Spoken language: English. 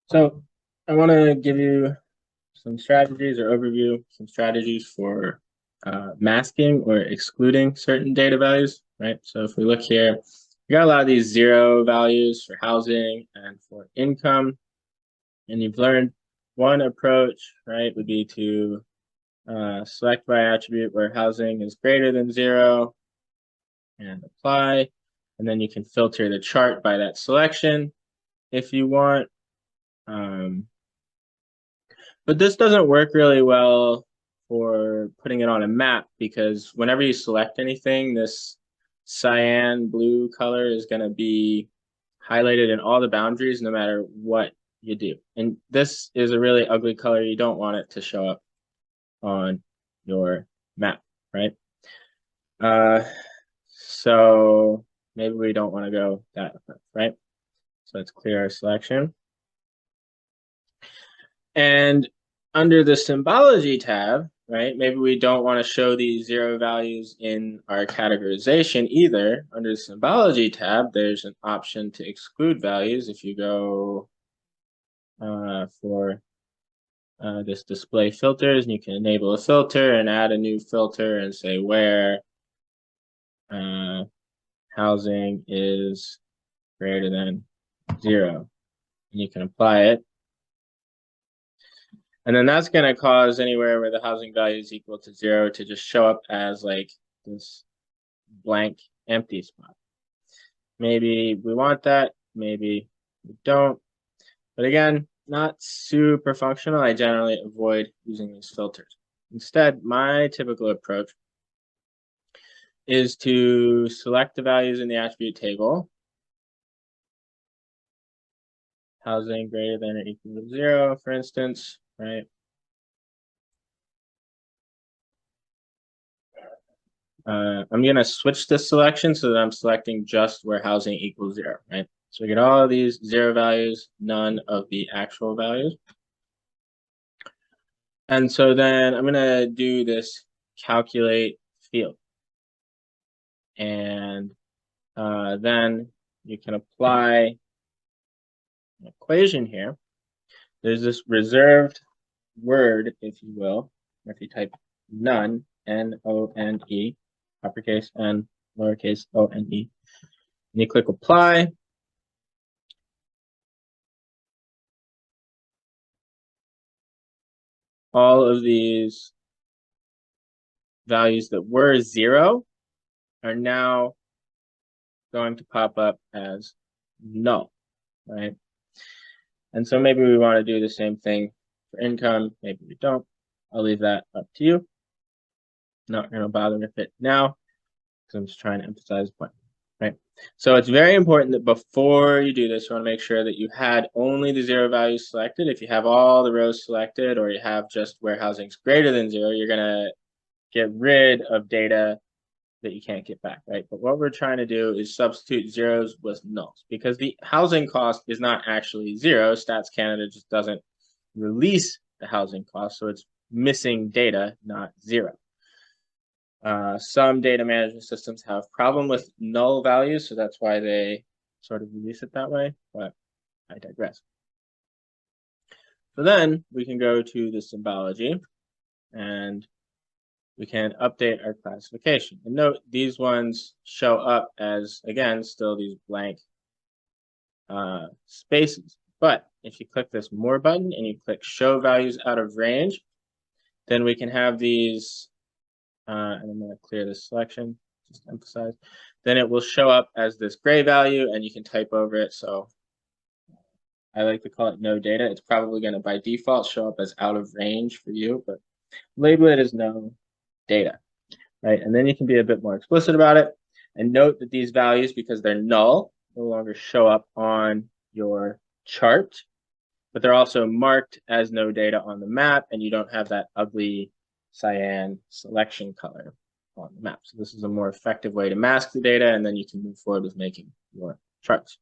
So I want to give you some strategies or overview some strategies for masking or excluding certain data values, right? So if we look here, we got a lot of these zero values for housing and for income. And you've learned one approach, right, would be to select by attribute where housing is greater than zero and apply. And then you can filter the chart by that selection if you want. But this doesn't work really well for putting it on a map because whenever you select anything, this cyan blue color is going to be highlighted in all the boundaries no matter what you do. And this is a really ugly color. You don't want it to show up on your map, right? So maybe we don't want to go that approach, right? So let's clear our selection. And under the symbology tab, right, maybe we don't want to show these zero values in our categorization either. Under the symbology tab, there's an option to exclude values. If you go for this display filters, and you can enable a filter and add a new filter and say where housing is greater than zero. And you can apply it. And then that's going to cause anywhere where the housing value is equal to zero to just show up as like this blank empty spot. Maybe we want that, maybe we don't. But again, not super functional. I generally avoid using these filters. Instead, my typical approach is to select the values in the attribute table. Housing greater than or equal to zero, for instance, right? I'm going to switch this selection so that I'm selecting just where housing equals zero, right? So we get all of these zero values, none of the actual values. And so then I'm going to do this calculate field. And then you can apply an equation here. There's this reserved word, if you will, if you type none, N-O-N-E, uppercase N, lowercase O-N-E, and you click apply. All of these values that were zero are now going to pop up as null, right? And so maybe we want to do the same thing for income. Maybe we don't. I'll leave that up to you. Not going to bother with it now because I'm just trying to emphasize the point, right? So it's very important that before you do this, you want to make sure that you had only the zero values selected. If you have all the rows selected or you have just where housing is greater than zero, you're going to get rid of data that you can't get back, right? But what we're trying to do is substitute zeros with nulls because the housing cost is not actually zero. Stats Canada just doesn't release the housing cost, so it's missing data, not zero. Some data management systems have problem with null values, so that's why they sort of release it that way, but I digress. So then we can go to the symbology and we can update our classification. And note, these ones show up as, again, still these blank spaces. But if you click this More button and you click Show Values Out of Range, then we can have these, and I'm going to clear this selection, just to emphasize, then it will show up as this gray value and you can type over it. So I like to call it no data. It's probably going to, by default, show up as out of range for you, but label it as no data, right? And then you can be a bit more explicit about it. And note that these values, because they're null, no longer show up on your chart, but they're also marked as no data on the map, and you don't have that ugly cyan selection color on the map. So this is a more effective way to mask the data, and then you can move forward with making your charts.